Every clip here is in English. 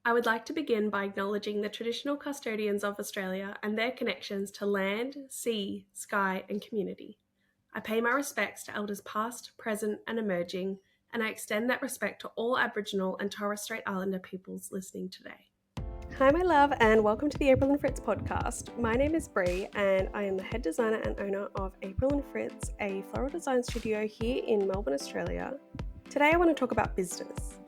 I would like to begin by acknowledging the traditional custodians of Australia and their connections to land, sea, sky, and community. I pay my respects to elders past, present, and emerging, and I extend that respect to all Aboriginal and Torres Strait Islander peoples listening today. Hi, my love, and welcome to the April and Fritz podcast. My name is Bree, and I am the head designer and owner of April and Fritz, a floral design studio here in Melbourne, Australia. Today, I want to talk about business.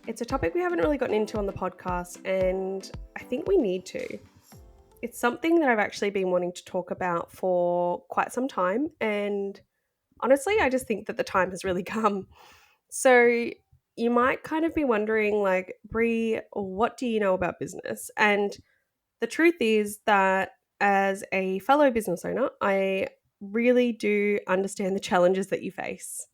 It's a topic we haven't really gotten into on the podcast, and I think we need to. It's something that I've actually been wanting to talk about for quite some time, and honestly, I just think that the time has really come. So you might kind of be wondering, like, Brie, what do you know about business? And the truth is that as a fellow business owner, I really do understand the challenges that you face,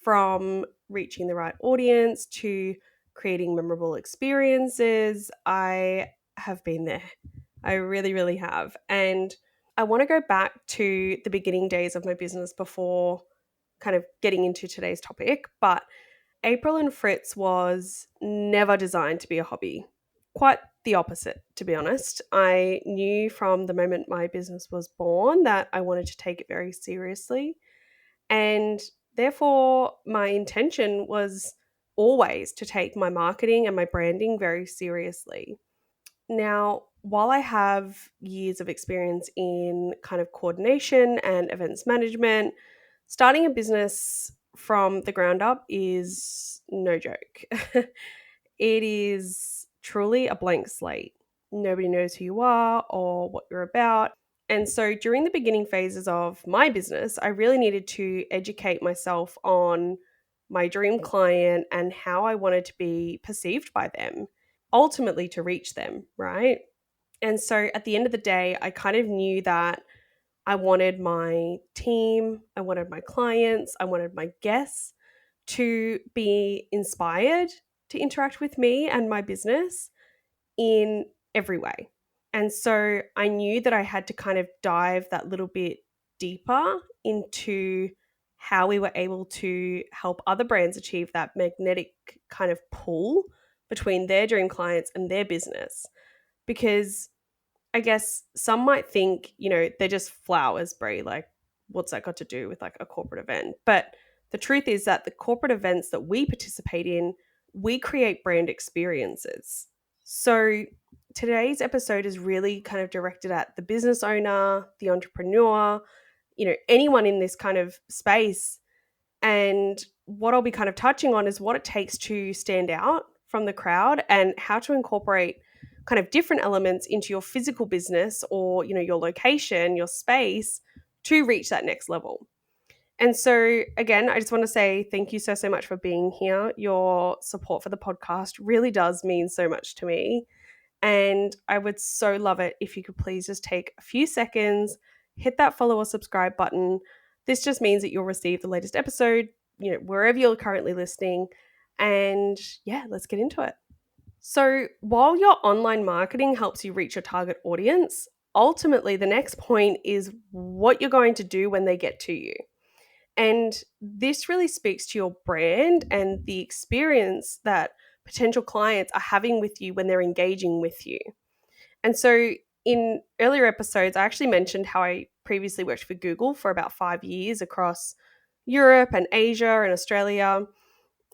from reaching the right audience to creating memorable experiences. I have been there. I really, really have. And I want to go back to the beginning days of my business before kind of getting into today's topic. But April and Fritz was never designed to be a hobby. Quite the opposite, to be honest. I knew from the moment my business was born that I wanted to take it very seriously. And therefore, my intention was always to take my marketing and my branding very seriously. Now, while I have years of experience in kind of coordination and events management, starting a business from the ground up is no joke. It is truly a blank slate. Nobody knows who you are or what you're about. And so during the beginning phases of my business, I really needed to educate myself on my dream client and how I wanted to be perceived by them, ultimately to reach them, right? And so at the end of the day, I kind of knew that I wanted my team, I wanted my clients, I wanted my guests to be inspired to interact with me and my business in every way. And so I knew that I had to kind of dive that little bit deeper into how we were able to help other brands achieve that magnetic kind of pull between their dream clients and their business. Because I guess some might think, they're just flowers, Brie. Like, what's that got to do with like a corporate event? But the truth is that the corporate events that we participate in, we create brand experiences. So today's episode is really kind of directed at the business owner, the entrepreneur, anyone in this kind of space. And what I'll be kind of touching on is what it takes to stand out from the crowd and how to incorporate kind of different elements into your physical business or, your location, your space to reach that next level. And so, again, I just want to say thank you so much for being here. Your support for the podcast really does mean so much to me. And I would so love it if you could please just take a few seconds, hit that follow or subscribe button. This just means that you'll receive the latest episode, wherever you're currently listening. And yeah, let's get into it. So while your online marketing helps you reach your target audience, ultimately the next point is what you're going to do when they get to you. And this really speaks to your brand and the experience that potential clients are having with you when they're engaging with you. And so in earlier episodes, I actually mentioned how I previously worked for Google for about 5 years across Europe and Asia and Australia.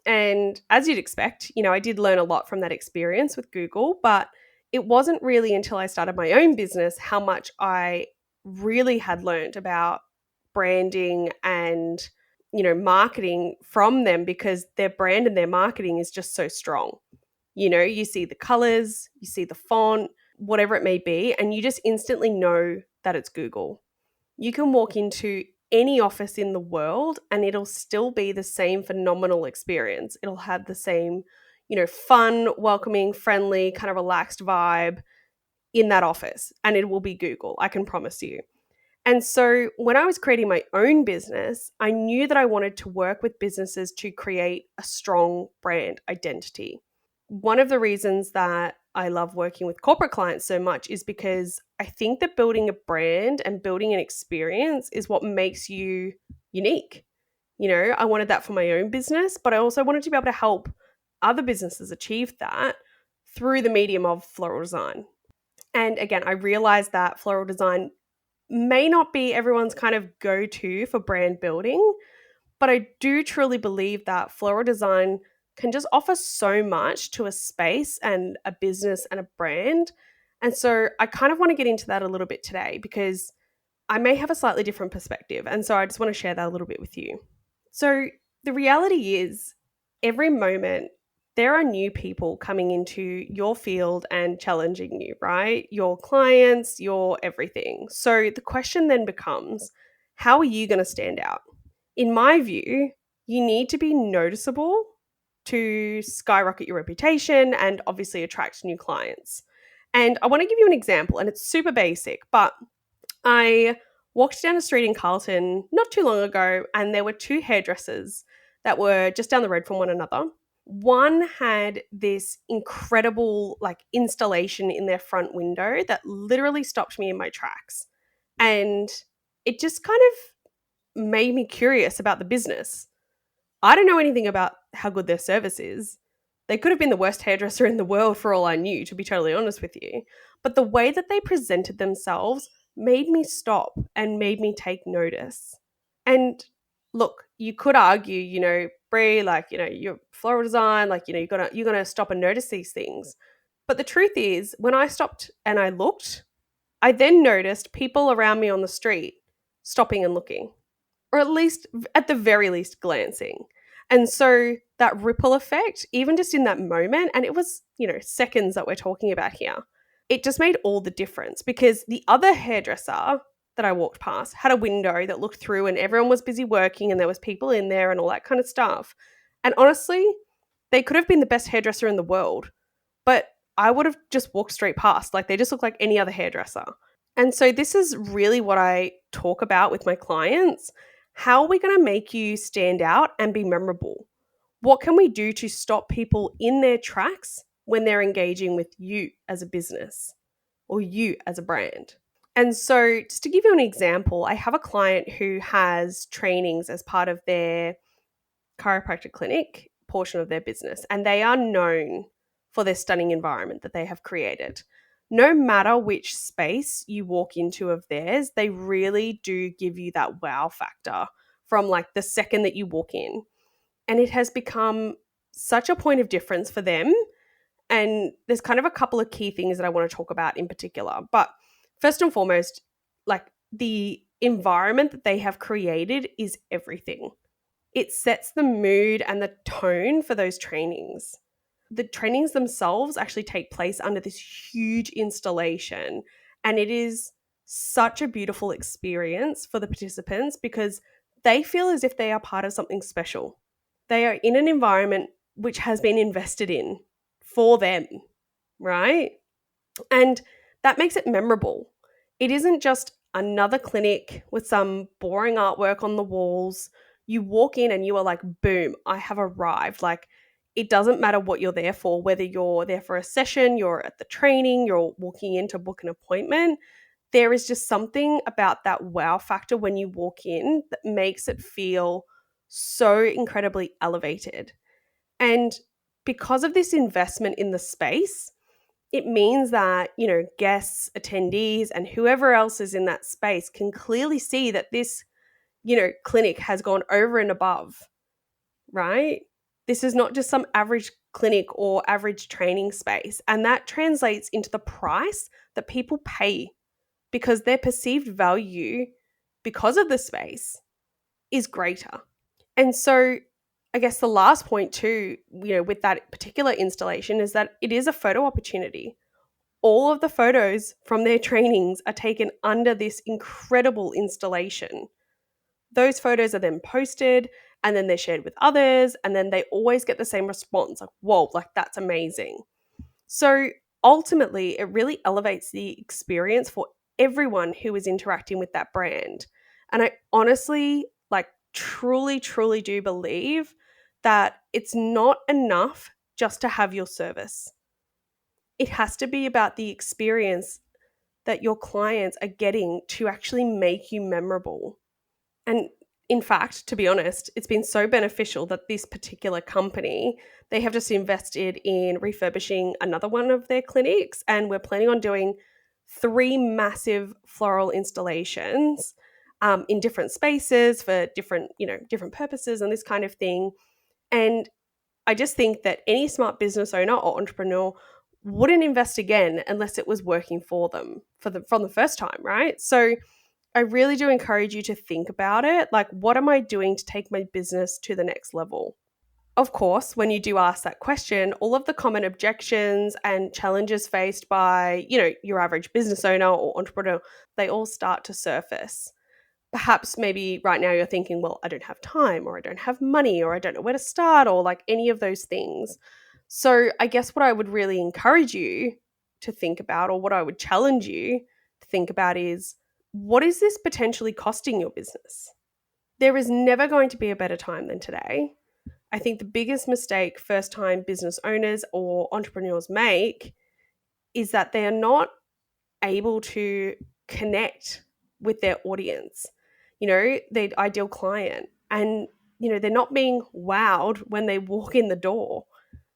And as you'd expect, I did learn a lot from that experience with Google, but it wasn't really until I started my own business how much I really had learned about branding and, marketing from them, because their brand and their marketing is just so strong. You see the colors, you see the font, whatever it may be, and you just instantly know that it's Google. You can walk into any office in the world and it'll still be the same phenomenal experience. It'll have the same, fun, welcoming, friendly, kind of relaxed vibe in that office, and it will be Google, I can promise you. And so when I was creating my own business, I knew that I wanted to work with businesses to create a strong brand identity. One of the reasons that I love working with corporate clients so much is because I think that building a brand and building an experience is what makes you unique. I wanted that for my own business, but I also wanted to be able to help other businesses achieve that through the medium of floral design. And again, I realized that floral design may not be everyone's kind of go-to for brand building, but I do truly believe that floral design can just offer so much to a space and a business and a brand. And so I kind of want to get into that a little bit today because I may have a slightly different perspective. And so I just want to share that a little bit with you. So the reality is, every moment there are new people coming into your field and challenging you, right? Your clients, your everything. So the question then becomes, how are you going to stand out? In my view, you need to be noticeable to skyrocket your reputation and obviously attract new clients. And I want to give you an example, and it's super basic, but I walked down a street in Carlton not too long ago, and there were two hairdressers that were just down the road from one another. One had this incredible like installation in their front window that literally stopped me in my tracks. And it just kind of made me curious about the business. I don't know anything about how good their service is. They could have been the worst hairdresser in the world for all I knew, to be totally honest with you. But the way that they presented themselves made me stop and made me take notice. And look, you could argue, Brie, like, your floral design, like, you're gonna stop and notice these things. But the truth is, when I stopped and I looked, I then noticed people around me on the street stopping and looking, or at the very least, glancing. And so that ripple effect, even just in that moment, and it was, seconds that we're talking about here, it just made all the difference because the other hairdresser that I walked past had a window that looked through and everyone was busy working and there was people in there and all that kind of stuff. And honestly, they could have been the best hairdresser in the world, but I would have just walked straight past. Like, they just look like any other hairdresser. And so this is really what I talk about with my clients. How are we going to make you stand out and be memorable? What can we do to stop people in their tracks when they're engaging with you as a business or you as a brand? And so, just to give you an example, I have a client who has trainings as part of their chiropractic clinic portion of their business, and they are known for their stunning environment that they have created. No matter which space you walk into of theirs, they really do give you that wow factor from like the second that you walk in. And it has become such a point of difference for them. And there's kind of a couple of key things that I want to talk about in particular. But first and foremost, like, the environment that they have created is everything. It sets the mood and the tone for those trainings. The trainings themselves actually take place under this huge installation, and it is such a beautiful experience for the participants because they feel as if they are part of something special. They are in an environment which has been invested in for them, right? And that makes it memorable. It isn't just another clinic with some boring artwork on the walls. You walk in and you are like, boom, I have arrived. Like, it doesn't matter what you're there for, whether you're there for a session, you're at the training, you're walking in to book an appointment. There is just something about that wow factor when you walk in that makes it feel so incredibly elevated. And because of this investment in the space, it means that, guests, attendees, and whoever else is in that space can clearly see that this, clinic has gone over and above, right? This is not just some average clinic or average training space. And that translates into the price that people pay because their perceived value because of the space is greater. And so I guess the last point too, with that particular installation is that it is a photo opportunity. All of the photos from their trainings are taken under this incredible installation. Those photos are then posted and then they're shared with others, and then they always get the same response, like, whoa, like, that's amazing. So ultimately, it really elevates the experience for everyone who is interacting with that brand. And I honestly, like, truly, truly do believe that it's not enough just to have your service. It has to be about the experience that your clients are getting to actually make you memorable. And in fact, to be honest, it's been so beneficial that this particular company, they have just invested in refurbishing another one of their clinics, and we're planning on doing 3 massive floral installations in different spaces for different, different purposes and this kind of thing. And I just think that any smart business owner or entrepreneur wouldn't invest again unless it was working for them from the first time, right? So I really do encourage you to think about it. Like, what am I doing to take my business to the next level? Of course, when you do ask that question, all of the common objections and challenges faced by, your average business owner or entrepreneur, they all start to surface. Perhaps maybe right now you're thinking, well, I don't have time, or I don't have money, or I don't know where to start, or like any of those things. So I guess what I would really encourage you to think about, or what I would challenge you to think about is, what is this potentially costing your business? There is never going to be a better time than today. I think the biggest mistake first-time business owners or entrepreneurs make is that they are not able to connect with their audience, their ideal client. And, they're not being wowed when they walk in the door.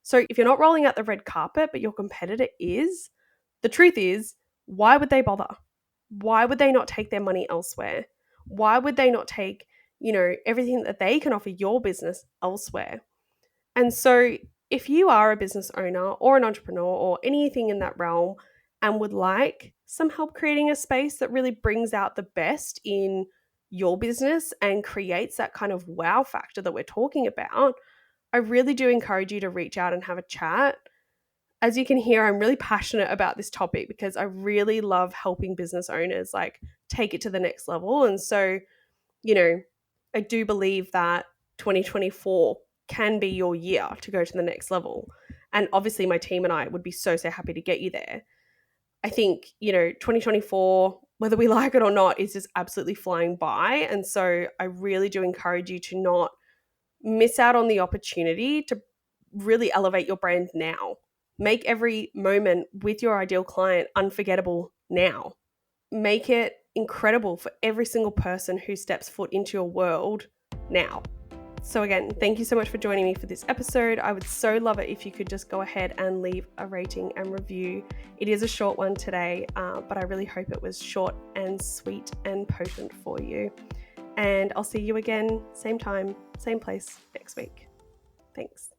So if you're not rolling out the red carpet, but your competitor is, the truth is, why would they bother? Why would they not take their money elsewhere? Why would they not take, everything that they can offer your business elsewhere? And so if you are a business owner or an entrepreneur or anything in that realm and would like some help creating a space that really brings out the best in your business and creates that kind of wow factor that we're talking about, I really do encourage you to reach out and have a chat. As you can hear, I'm really passionate about this topic because I really love helping business owners like take it to the next level. And so, I do believe that 2024 can be your year to go to the next level. And obviously my team and I would be so happy to get you there. I think, 2024, whether we like it or not, is just absolutely flying by. And so I really do encourage you to not miss out on the opportunity to really elevate your brand now. Make every moment with your ideal client unforgettable now. Make it incredible for every single person who steps foot into your world now. So again, thank you so much for joining me for this episode. I would so love it if you could just go ahead and leave a rating and review. It is a short one today, but I really hope it was short and sweet and potent for you. And I'll see you again, same time, same place next week. Thanks.